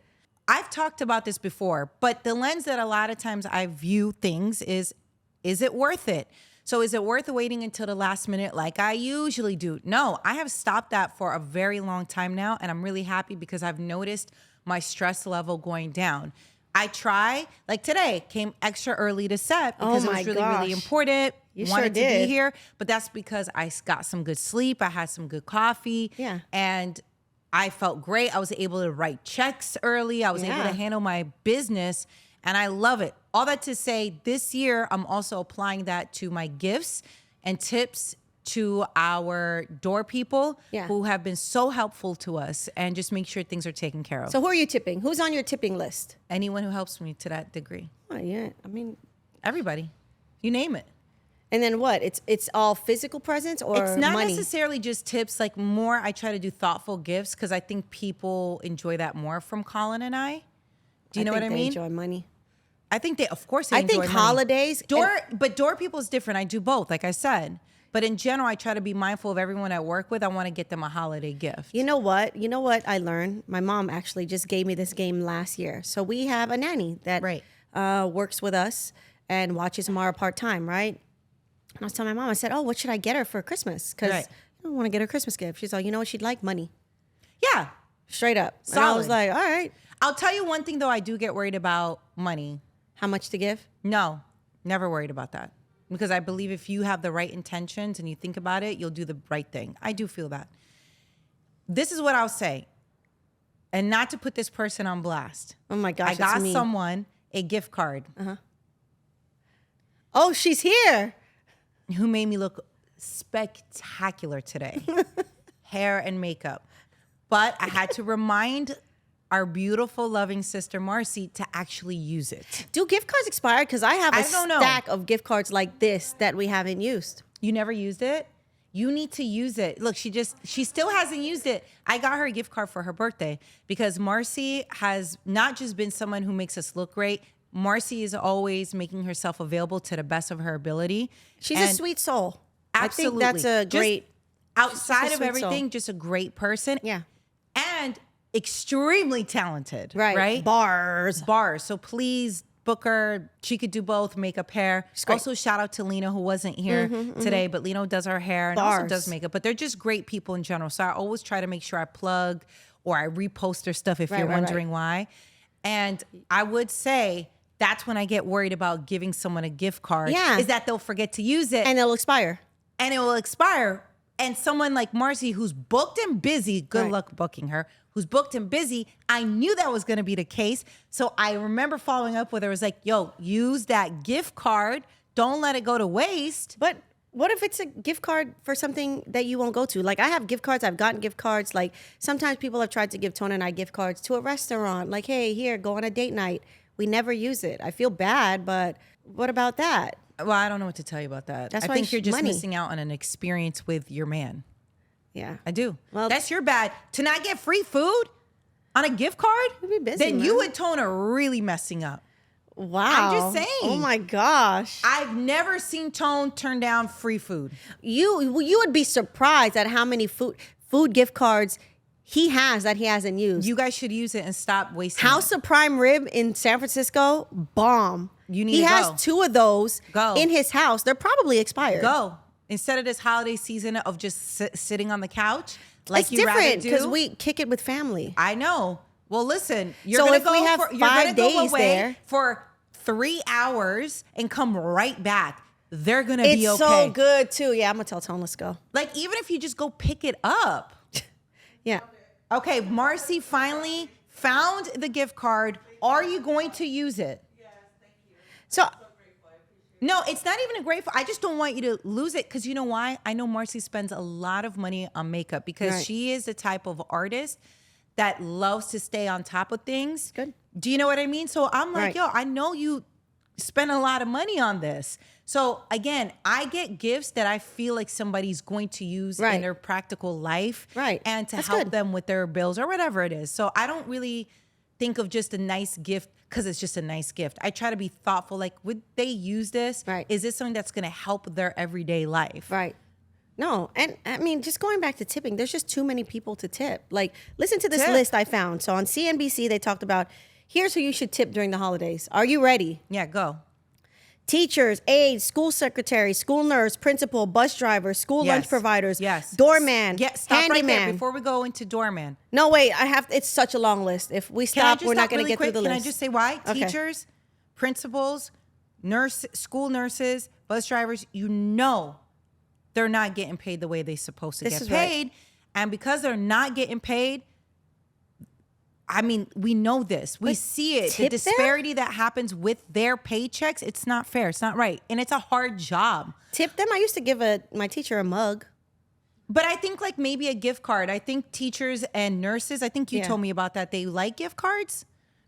I've talked about this before, but the lens that a lot of times I view things is it worth it? So is it worth waiting until the last minute like I usually do? No, I have stopped that for a very long time now, and I'm really happy because I've noticed my stress level going down. I try, like today, came extra early to set because Oh it my was really, really gosh. important. You Wanted sure to did. be here, but that's because I got some good sleep. I had some good coffee. Yeah. And I felt great. I was able to write checks early. I was able Yeah. to handle my business, and I love it. All that to say, this year, I'm also applying that to my gifts and tips to our door people Yeah. who have been so helpful to us, and just make sure things are taken care of. So who are you tipping? Who's on your tipping list? Anyone who helps me to that degree, Oh, yeah. I mean, everybody, you name it. and then what? It's all physical presents or It's not money? necessarily just tips. Like more, I try to do thoughtful gifts because I think people enjoy that more from Colin and I. Do you know what I think they mean? enjoy money. I think they, of course, they I enjoy think money. holidays. But door people is different. I do both, like I said. But in general, I try to be mindful of everyone I work with. I want to get them a holiday gift. You know what? You know what I learned? My mom actually just gave me this game last year. So we have a nanny that Right. works with us and watches Mara part-time, right? And I was telling my mom, I said, oh, what should I get her for Christmas? Because Right. I don't want to get her a Christmas gift. She's like, you know what? She'd like money. Yeah. Straight up. And I was Solid. like, all right. I'll tell you one thing, though. I do get worried about money. How much to give? No, never worried about that. Because I believe if you have the right intentions and you think about it, you'll do the right thing. I do feel that. This is what I'll say. And not to put this person on blast. Oh my gosh, I got it's me. someone a gift card Oh, she's here. who made me look spectacular today. Hair and makeup. But I had to remind our beautiful, loving sister Marcy to actually use it. Do gift cards expire? Because I have a I don't know. stack of gift cards like this that we haven't used. You never used it? You need to use it. Look, she still hasn't used it. I got her a gift card for her birthday because Marcy has not just been someone who makes us look great. Marcy is always making herself available to the best of her ability. She's a And sweet soul. Absolutely. I think that's a Just great. outside she's a of sweet everything, soul. just a great person. Yeah. And extremely talented. Right. Right. Bars. Bars. So please book her. She could do both, makeup, hair. great. Also, shout out to Lena, who wasn't here today, but Lena does our hair and also Bars. does makeup. But they're just great people in general. So I always try to make sure I plug or I repost their stuff if you're right. wondering why. And I would say that's when I get worried about giving someone a gift card. Yeah. Is that they'll forget to use it And it'll expire. and it will expire. and someone like Marcy, who's booked and busy, good luck booking her, who's booked and busy, I knew that was going to be the case. So I remember following up with her. I was like, yo, use that gift card. Don't let it go to waste. But what if it's a gift card for something that you won't go to? Like, I have gift cards. I've gotten gift cards. Like, sometimes people have tried to give Tona and I gift cards to a restaurant. Like, hey, here, go on a date night. We never use it. I feel bad, but what about that? Well, I don't know what to tell you about that. That's I why think you're just money. missing out on an experience with your man. Yeah. I do. Well, that's your bad. To not get free food on a gift card? You'd be busy, then man. you and Tone are really messing up. Wow. I'm just saying. Oh my gosh. I've never seen Tone turn down free food. You would be surprised at how many food gift cards he has that he hasn't used. You guys should use it and stop wasting House it. of Prime Rib in San Francisco, bomb. You need He to has go. 2 of those Go. in his house. They're probably expired. Go. Instead of this holiday season of just sitting on the couch, like It's you rather different do. because we kick it with family. I know. Well, listen, you're So gonna if go we have for, you're 5 gonna go days away there- for 3 hours and come right back. They're gonna It's be okay. so good too. Yeah, I'm gonna tell Tone, let's go. Like even if you just go pick it up. Yeah. Okay, Marcy finally found the gift card. Are you going to use it? So No, it's not even a grateful. I just don't want you to lose it because you know why? I know Marcy spends a lot of money on makeup because Right. she is the type of artist that loves to stay on top of things. Good. Do you know what I mean? So I'm like, Right. yo, I know you spend a lot of money on this. So again, I get gifts that I feel like somebody's going to use Right. in their practical life. Right. And to That's help good. them with their bills or whatever it is. So I don't really think of just a nice gift because it's just a nice gift. I try to be thoughtful. Like, would they use this? Right. Is this something that's going to help their everyday life? right. No, and I mean, just going back to tipping, there's just too many people to tip. Like, listen to this Tip. list I found. So on CNBC, they talked about here's who you should tip during the holidays. Are you ready? Yeah, go. Teachers, aides, school secretaries, school nurse, principal, bus drivers, school lunch Yes. providers, Yes. doorman, Yeah, stop handyman. right there before we go into doorman. No, wait, it's such a long list. If we Can I stop, just we're not stop going to really get quick? through the Can list. I just say why? Okay. Teachers, principals, school nurses, bus drivers, you know they're not getting paid the way they're supposed to This get is right. paid. And because they're not getting paid, I mean, we know this. We But see it. The tip them? disparity that happens with their paychecks, it's not fair. It's not right. And it's a hard job. Tip them. I used to give my teacher a mug. But I think like maybe a gift card. I think teachers and nurses, I think you Yeah. told me about that. They like gift cards,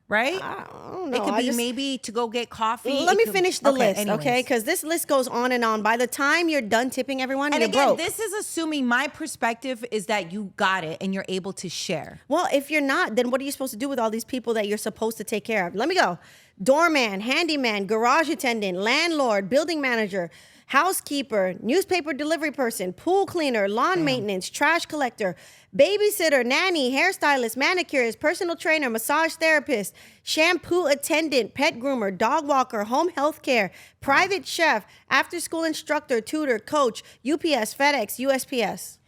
right? I don't know. It could I be just- maybe to go get coffee. Let It me could- finish the list, anyways. okay? Because this list goes on and on. By the time you're done tipping everyone, And you're again, broke. this is assuming my perspective is that you got it and you're able to share. Well, if you're not, then what are you supposed to do with all these people that you're supposed to take care of? Let me go. Doorman, handyman, garage attendant, landlord, building manager, housekeeper, newspaper delivery person, pool cleaner, lawn maintenance, trash collector, babysitter, nanny, hairstylist, manicurist, personal trainer, massage therapist, shampoo attendant, pet groomer, dog walker, home health care, private chef, after school instructor, tutor, coach, UPS, FedEx, USPS.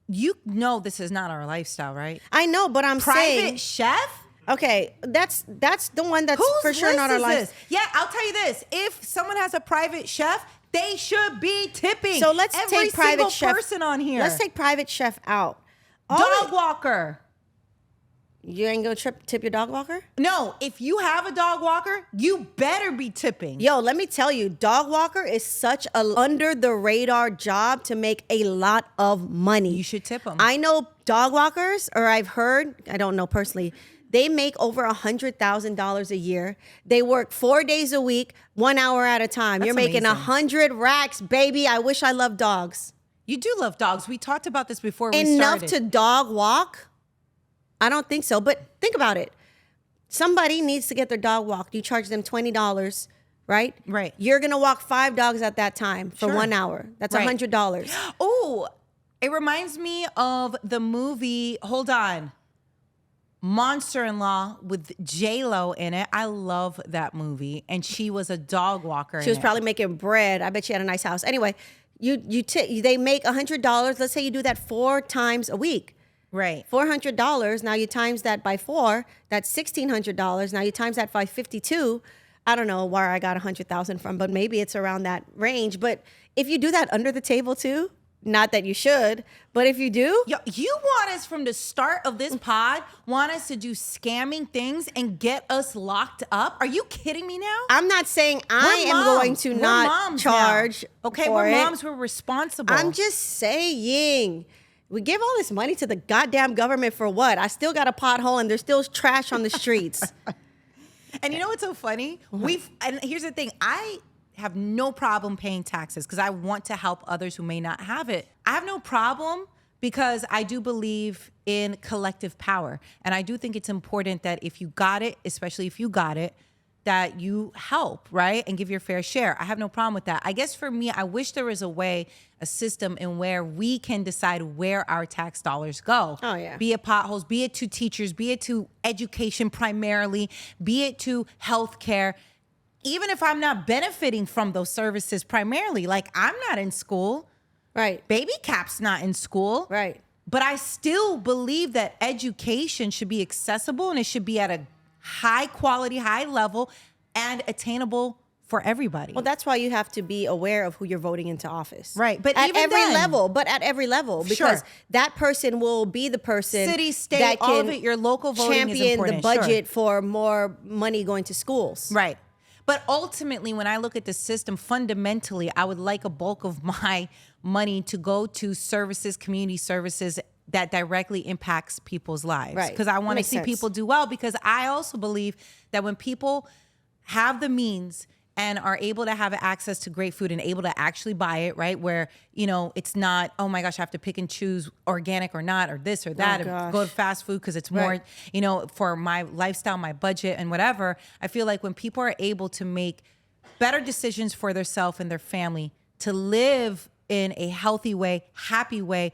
You know this is not our lifestyle, right? I know, but I'm Private saying, chef? okay, that's the one that's Whose for sure list not our is life. this? Yeah, I'll tell you this. If someone has a private chef, they should be tipping. So let's every take private single chef person on here. Let's take private chef out. All dog the- walker. You ain't gonna tip your dog walker? No, if you have a dog walker, you better be tipping. Yo, let me tell you, dog walker is such a under the radar job to make a lot of money. You should tip them. I know dog walkers, or I've heard, I don't know personally, they make over $100,000 a year. They work 4 days a week, 1 hour at a time. That's You're making amazing. 100 racks, baby. I wish I loved dogs. You do love dogs. We talked about this before we Enough started. to dog walk? I don't think so. But think about it. Somebody needs to get their dog walked. You charge them $20, right? Right. You're going to walk 5 dogs at that time for Sure. 1 hour. That's Right. $100. Oh, it reminds me of the movie, hold on, Monster-in-Law with J-Lo in it. I love that movie. And she was a dog walker. She was probably making bread. I bet she had a nice house. Anyway, they make $100. Let's say you do that 4 times a week. Right. $400. Now you times that by 4. That's $1,600. Now you times that by 52. I don't know where I got 100,000 from, but maybe it's around that range. But if you do that under the table too, Not that you should, but if you do, Yo, you want us from the start of this pod, want us to do scamming things and get us locked up? Are you kidding me now? I'm not saying I We're am going moms. to We're not moms charge. now. Okay, for we're it. moms. We're responsible. I'm just saying. We give all this money to the goddamn government for what? I still got a pothole and there's still trash on the streets. And you know what's so funny? And here's the thing. I have no problem paying taxes because I want to help others who may not have it. I have no problem because I do believe in collective power. And I do think it's important that if you got it, especially if you got it, that you help, right? And give your fair share. I have no problem with that. I guess for me, I wish there was a system in where we can decide where our tax dollars go. Oh, yeah. Be it potholes, be it to teachers, be it to education primarily, be it to healthcare. Even if I'm not benefiting from those services primarily, like I'm not in school. Right. Baby Cap's not in school. Right. But I still believe that education should be accessible and it should be at a high quality, high level, and attainable for everybody. Well, that's why you have to be aware of who you're voting into office. Right. But at even every then, level, because Sure. that person will be the person City, state, that all of can it, your local voting is champion important. the Sure. budget for more money going to schools. Right. But ultimately, when I look at the system, fundamentally, I would like a bulk of my money to go to services, community services that directly impacts people's lives. Right. Because I want to Makes see sense. people do well, because I also believe that when people have the means and are able to have access to great food and able to actually buy it, right? Where, it's not, oh my gosh, I have to pick and choose organic or not, or this or that, and gosh. go to fast food because it's more, Right. for my lifestyle, my budget and whatever. I feel like when people are able to make better decisions for themselves and their family, to live in a healthy way, happy way,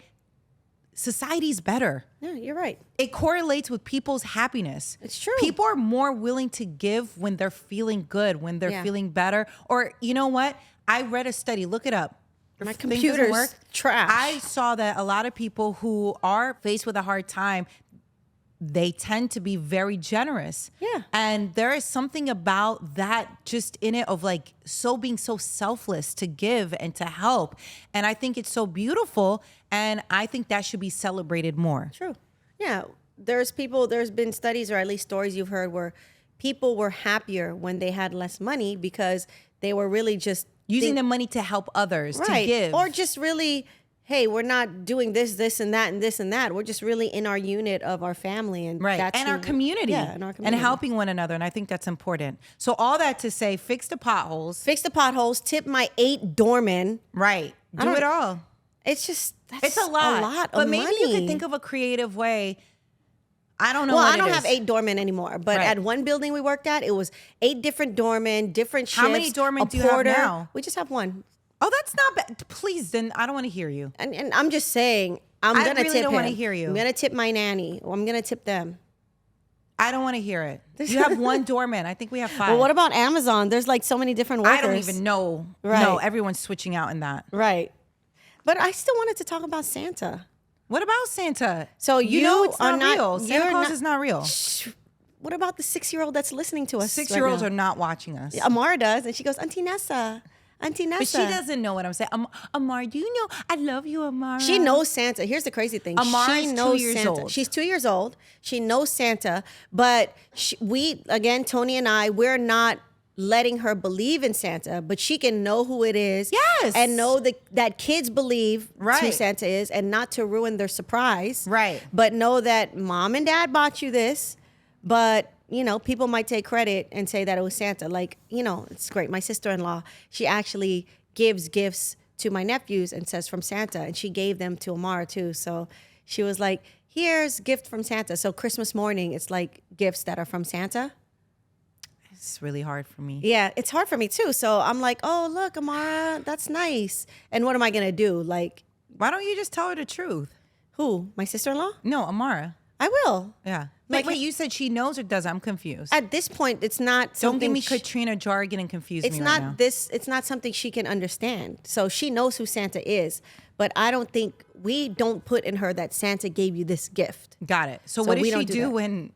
society's better. Yeah, you're right. It correlates with people's happiness. It's true. People are more willing to give when they're feeling good, when they're Yeah. feeling better. Or you know what? I read a study. Look it up. Your My thing doesn't computer's work. trash. I saw that a lot of people who are faced with a hard time, they tend to be very generous. Yeah. And there is something about that just in it of like being so selfless to give and to help. And I think it's so beautiful. And I think that should be celebrated more. True. Yeah. There's been studies, or at least stories you've heard, where people were happier when they had less money because they were really just Using the money to help others, to give. Or just really, hey, we're not doing this and that and this and that. We're just really in our unit of our family and Right. that's And our community. Yeah, in our community. And helping one another. And I think that's important. So all that to say, fix the potholes. Fix the potholes, tip my 8 doormen. Right. Do don't- it all. It's just that's It's a lot. of but maybe money. you could think of a creative way. I don't know. Well, what I don't it have is. 8 doormen anymore, but Right. at one building we worked at, it was 8 different doormen, different shifts. How many doormen a do you have porter. now? We just have one. Oh, that's not bad. Please, then I don't want to hear you. And I'm just saying, I'm I gonna really tip don't him. wanna hear you. I'm gonna tip my nanny. Or I'm gonna tip them. I don't want to hear it. You have one doorman. I think we have 5. Well, what about Amazon? There's like so many different workers. I don't even know. Right. No, everyone's switching out in that. Right. But I still wanted to talk about Santa. What about Santa? So you know it's are not real. Santa you're Claus is not real. Shh. What about the 6-year-old that's listening to us? 6-year-olds right are not watching us. now? Amara does, and she goes, Auntie Nessa. Auntie Nessa. But she doesn't know what I'm saying. Amar, do you know I love you, Amara? She knows Santa. Here's the crazy thing. Amara's she 2 knows years Santa. old. She's 2 years old. She knows Santa, but Tony and I, we're not letting her believe in Santa, but she can know who it is. Yes. And know that kids believe who Right. Santa is, and not to ruin their surprise. Right. But know that mom and dad bought you this, but people might take credit and say that it was Santa. Like, it's great. My sister-in-law, she actually gives gifts to my nephews and says from Santa, and she gave them to Amara too. So she was like, here's gift from Santa. So Christmas morning, it's like gifts that are from Santa. It's really hard for me. Yeah, it's hard for me too. So I'm like, oh, look, Amara, that's nice. And what am I going to do? Like, Why don't you just tell her the truth? who? My sister-in-law? No, Amara. I will. Yeah. Like- Wait, you said she knows or doesn't? I'm confused. At this point, it's not Don't something give me she- Katrina jargon and confuse it's me not right now. it's not something she can understand. So she knows who Santa is, but I don't think we don't put in her that Santa gave you this gift. Got it. So So what does we she don't do do that. when,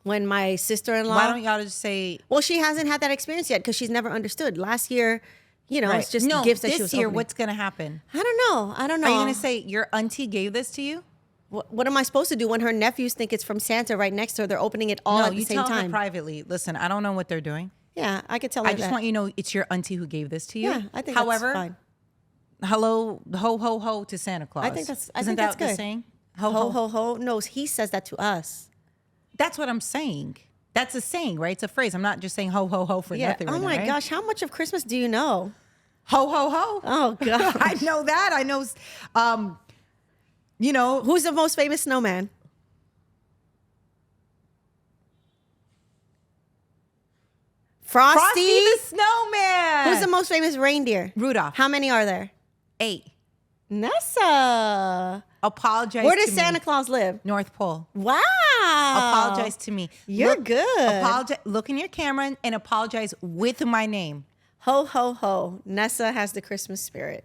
When my sister-in-law, why don't y'all just say, well, she hasn't had that experience yet because she's never understood. Last year, You know, it's just no, gifts that she this was year, opening. what's going to happen? I don't know. Are you going to say your auntie gave this to you? What am I supposed to do when her nephews think it's from Santa right next to her? They're opening it all No, at the you same tell time. her privately. Listen, I don't know what they're doing. Yeah, I could tell her I just that. want you to know it's your auntie who gave this to you. Yeah, I think However, that's fine. hello, ho, ho, ho to Santa Claus. I think that's Isn't that's that the good. saying? Ho, ho, ho, ho. No, he says that to us. That's what I'm saying. That's a saying, right? It's a phrase. I'm not just saying ho, ho, ho for nothing. Oh right my now, right? gosh, how much of Christmas do you know? Ho, ho, ho. Oh God. I know that. I know, you know. Who's the most famous snowman? Frosty. the Snowman. Who's the most famous reindeer? Rudolph. How many are there? 8. Nessa. Apologize Where to does me. Santa Claus live? North Pole. Wow. Apologize to me. You're good. Look in your camera and apologize with my name. Ho, ho, ho. Nessa has the Christmas spirit.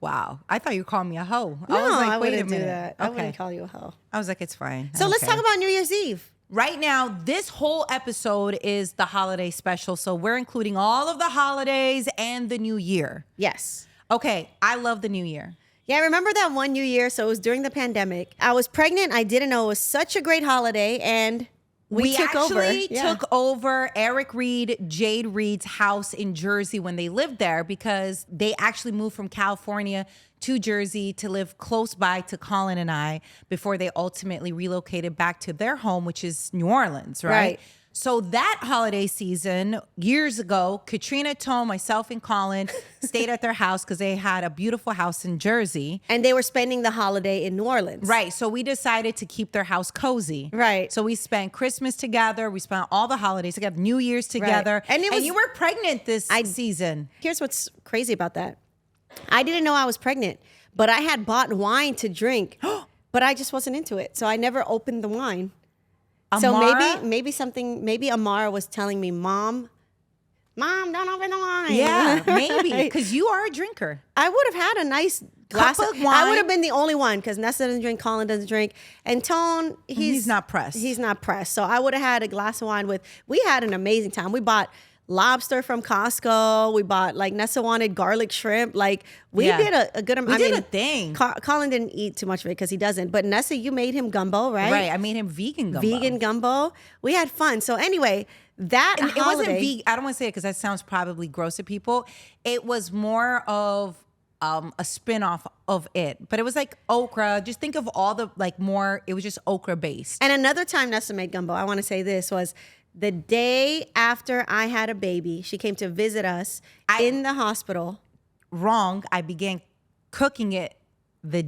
Wow. I thought you called me a hoe. No, I was like, I wait a wouldn't do minute. that. I wouldn't call you a hoe. I was like, it's fine. So let's talk about New Year's Eve. Right now, this whole episode is the holiday special. So we're including all of the holidays and the new year. Yes. Okay. I love the new year. Yeah, I remember that one New Year. So it was during the pandemic. I was pregnant. I didn't know it was such a great holiday. And we took over. actually Yeah. took over Eric Reed, Jade Reed's house in Jersey when they lived there because they actually moved from California to Jersey to live close by to Colin and I before they ultimately relocated back to their home, which is New Orleans, right? Right. So that holiday season, years ago, Katrina, Tone, myself, and Colin stayed at their house because they had a beautiful house in Jersey. And they were spending the holiday in New Orleans. Right. So we decided to keep their house cozy. Right. So we spent Christmas together. We spent all the holidays together, New Year's together. And it was- you were pregnant this season. Here's what's crazy about that. I didn't know I was pregnant, but I had bought wine to drink, but I just wasn't into it. So I never opened the wine. So Amara? maybe Amara was telling me, Mom, don't open the wine. Yeah, maybe. Because you are a drinker. I would have had a nice glass Cup of I wine. would have been the only one because Nessa doesn't drink, Colin doesn't drink, and Tone, He's not pressed. He's not pressed. So I would have had a glass of wine with. We had an amazing time. We bought lobster from Costco. We bought Nessa wanted garlic shrimp. We Yeah. did a good amount. We did a thing. Colin didn't eat too much of it because he doesn't. But Nessa, you made him gumbo, right? Right. I made him vegan gumbo. Vegan gumbo. We had fun. So anyway, that And it wasn't holiday, vegan. I don't want to say it because that sounds probably gross to people. It was more of a spin-off of it. But it was like okra. Just think of all the more, it was just okra based. And another time Nessa made gumbo, I want to say this, was the day after I had a baby. She came to visit us in the hospital. Wrong. I began cooking it the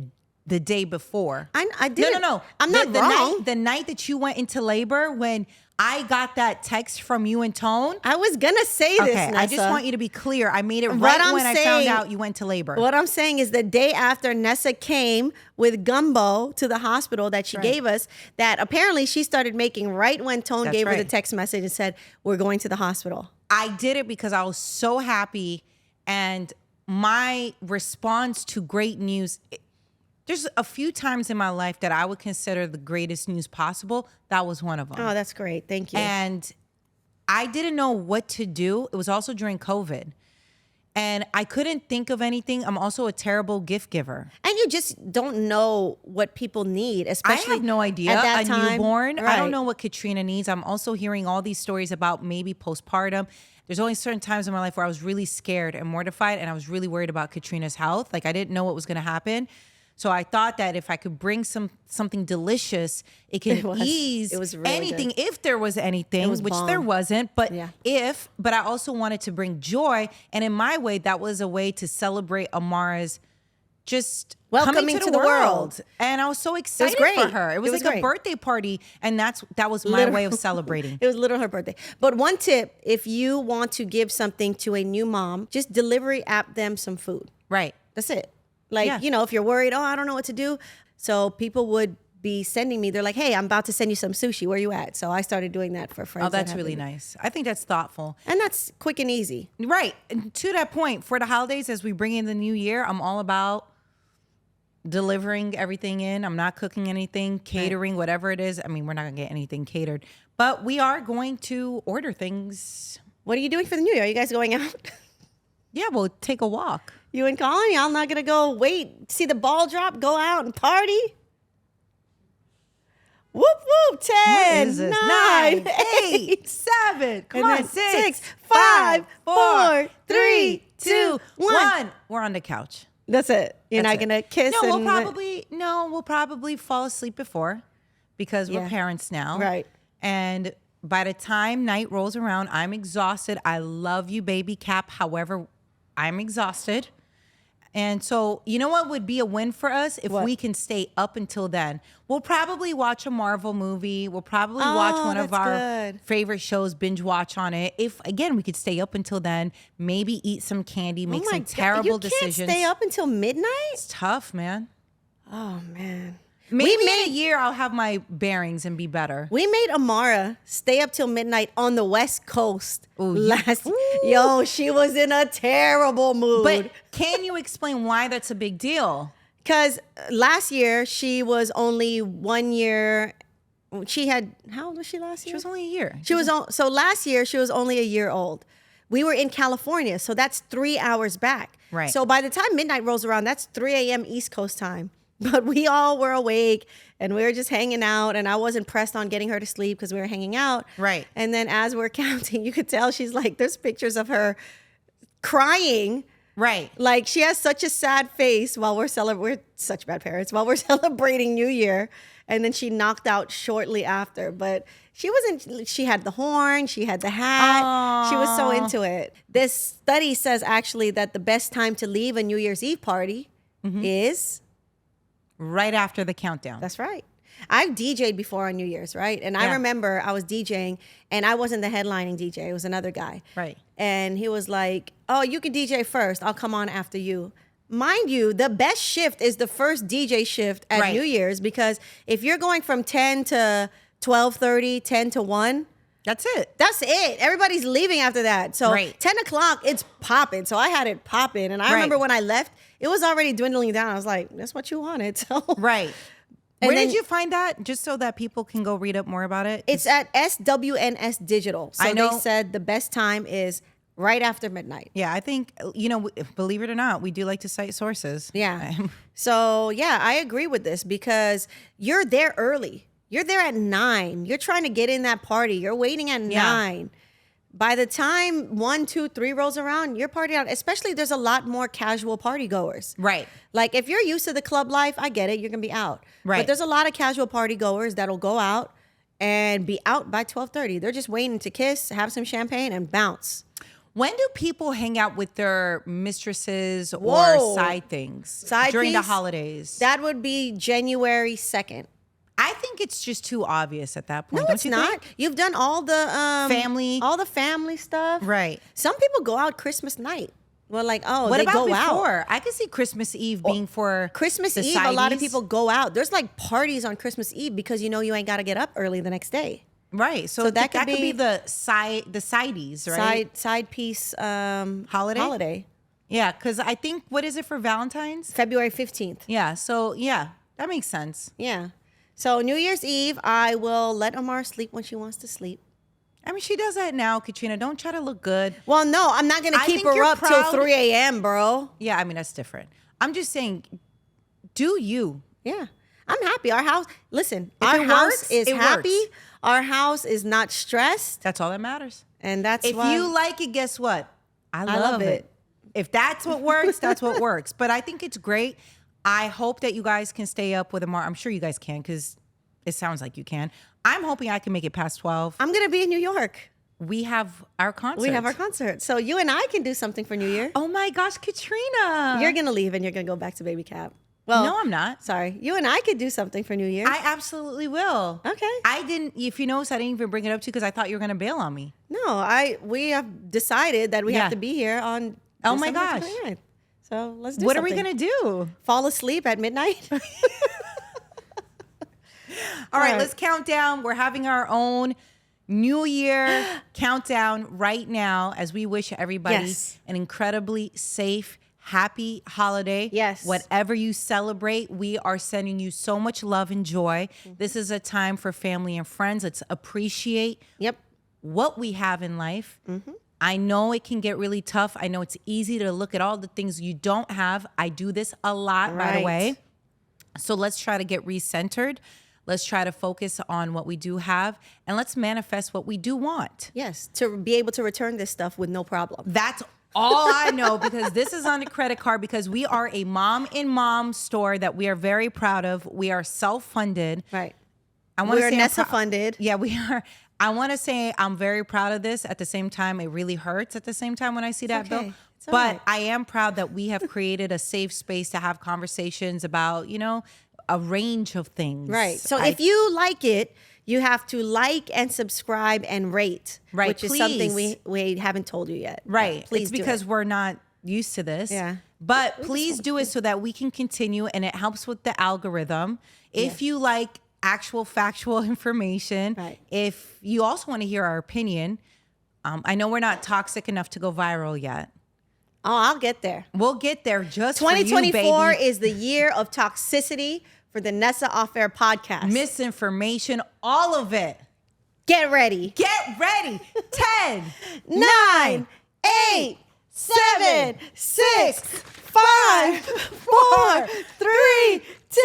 day before. I did. No. I'm not the wrong. The night that you went into labor when I got that text from you and Tone. I was going to say this, Okay, I just Nessa. want you to be clear. I made it What right I'm when I found saying- out you went to labor. What I'm saying is the day after Nessa came with gumbo to the hospital that she gave us, that apparently she started making right when Tone That's gave her the right. text message and said, we're going to the hospital. I did it because I was so happy, and my response to great news. There's a few times in my life that I would consider the greatest news possible. That was one of them. Oh, that's great. Thank you. And I didn't know what to do. It was also during COVID. And I couldn't think of anything. I'm also a terrible gift giver. And you just don't know what people need, I especially have no idea. at that A time. newborn. I Right. don't know what Katrina needs. I'm also hearing all these stories about maybe postpartum. There's only certain times in my life where I was really scared and mortified, and I was really worried about Katrina's health. I didn't know what was going to happen. So I thought that if I could bring something delicious, it can ease it was really anything, good. if there was anything, was which bomb. there wasn't. But Yeah. but I also wanted to bring joy. And in my way, that was a way to celebrate Amara's just Welcoming coming to the world. And I was so excited great. for her. It was like great. a birthday party. And that was my way of celebrating. It was literally her birthday. But one tip, if you want to give something to a new mom, just delivery app them some food. Right. That's it. Yeah. If you're worried, I don't know what to do. So people would be sending me, they're like, hey, I'm about to send you some sushi. Where you at? So I started doing that for friends. Oh, that's that have really babies. nice. I think that's thoughtful. And that's quick and easy. Right. And to that point, for the holidays, as we bring in the new year, I'm all about delivering everything in. I'm not cooking anything, catering, whatever it is. I mean, we're not going to get anything catered, but we are going to order things. What are you doing for the new year? Are you guys going out? Yeah, we'll take a walk. You and Colin, y'all not gonna go wait, see the ball drop, go out and party? Whoop whoop, 10, 9, 8, 7. Come and on, then 6, 5, 4, 3, 2, 1. We're on the couch. That's it. You're That's not it. gonna kiss. No, and we'll probably fall asleep before because we're parents now. Right. And by the time night rolls around, I'm exhausted. I love you, baby Cap. However, I'm exhausted. And so, you know what would be a win for us if we can stay up until then? We'll probably watch a Marvel movie. We'll probably watch one of our favorite shows, binge watch on it. If, again, we could stay up until then, maybe eat some candy, make some terrible decisions. You can't stay up until midnight? It's tough, man. Oh, man. Maybe in a year I'll have my bearings and be better. We made Amara stay up till midnight on the West Coast Yo, she was in a terrible mood. But can you explain why that's a big deal? Because last year she was only 1 year. How old was she last year? She was only a year. So last year she was only a year old. We were in California, so that's 3 hours back. Right. So by the time midnight rolls around, that's 3 a.m. East Coast time. But we all were awake and we were just hanging out, and I wasn't pressed on getting her to sleep because we were hanging out. Right. And then as we're counting, you could tell she's like, there's pictures of her crying. Right. Like she has such a sad face while we're such bad parents, while we're celebrating New Year. And then she knocked out shortly after. But she had the horn, she had the hat. Aww. She was so into it. This study says actually that the best time to leave a New Year's Eve party is right after the countdown. That's right. I've DJ'd before on New Year's, right? And I remember I was DJing and I wasn't the headlining DJ. It was another guy. Right. And he was like, oh, you can DJ first. I'll come on after you. Mind you, the best shift is the first DJ shift at New Year's, because if you're going from 10 to 12:30, 10 to 1, that's it. That's it. Everybody's leaving after that. So 10 o'clock, it's popping. So I had it popping. And I remember when I left, it was already dwindling down. I was like, that's what you wanted. So right. Where did you find that? Just so that people can go read up more about it. It's at SWNS Digital. So I know, they said the best time is right after midnight. Yeah, I think, believe it or not, we do like to cite sources. Yeah. So, yeah, I agree with this because you're there early. You're there at 9. You're trying to get in that party. You're waiting at 9. By the time 1, 2, 3 rolls around, you're partying out. Especially there's a lot more casual party goers. Right. Like if you're used to the club life, I get it. You're going to be out. Right. But there's a lot of casual party goers that'll go out and be out by 12:30. They're just waiting to kiss, have some champagne, and bounce. When do people hang out with their mistresses or side things during the holidays? That would be January 2nd. I think it's just too obvious at that point. No, don't it's you not. think? You've done all the all the family stuff. Right. Some people go out Christmas night. Well, like, what they about go before? out. I could see Christmas Eve being for Christmas the Eve. sideys. A lot of people go out. There's like parties on Christmas Eve because you ain't got to get up early the next day. Right. So that could be the sideys, right? Side piece holiday. Yeah, because I think, what is it for Valentine's? February 15th. Yeah. So yeah, that makes sense. Yeah. So New Year's Eve, I will let Amara sleep when she wants to sleep. I mean, she does that now, Katrina. Don't try to look good. Well, no, I'm not going to keep her up till 3 a.m., bro. Yeah, I mean, that's different. I'm just saying, do you? Yeah. I'm happy. Our house, listen, our house is happy. Our house is not stressed. That's all that matters. And that's if you like it, guess what? I love it. If that's what works, that's what works. But I think it's great. I hope that you guys can stay up with Amara. I'm sure you guys can because it sounds like you can. I'm hoping I can make it past 12. I'm going to be in New York. We have our concert. So you and I can do something for New Year. Oh my gosh, Katrina. You're going to leave and you're going to go back to Baby Cap. Well, no, I'm not. Sorry. You and I could do something for New Year. I absolutely will. Okay. If you notice, I didn't even bring it up to you because I thought you were going to bail on me. No, we have decided that we have to be here on Oh my December gosh. 29th. So let's do What something. are we going to do? Fall asleep at midnight? All right, let's count down. We're having our own New Year countdown right now as we wish everybody an incredibly safe, happy holiday. Yes. Whatever you celebrate, we are sending you so much love and joy. This is a time for family and friends. Let's appreciate what we have in life. I know it can get really tough. I know it's easy to look at all the things you don't have. I do this a lot, by the Right. way. So let's try to get recentered. Let's try to focus on what we do have, and let's manifest what we do want. Yes, to be able to return this stuff with no problem. That's all I know, because this is on a credit card, because we are a mom-in-mom store that we are very proud of. We are self-funded. Right. I want to We're say Nessa funded. Yeah, we are. I want to say I'm very proud of this. At the same time, it really hurts at the same time when I see that okay. bill. It's all But right. I am proud that we have created a safe space to have conversations about, a range of things. Right. So if you like it, you have to like and subscribe and rate. Right, Which is something please. we haven't told you yet. Right. But please It's do because it. we're not used to this. Yeah. But please do it so that we can continue, and it helps with the algorithm. If you like actual factual information, Right. if you also want to hear our opinion, I know we're not toxic enough to go viral yet. Oh, I'll get there. We'll get there just for you, 2024 baby. is the year of toxicity for the Nessa Off Air Podcast. Misinformation, all of it. Get ready. Get ready. 10, 9, 8, 7, 6, 5, 4, 3, 2,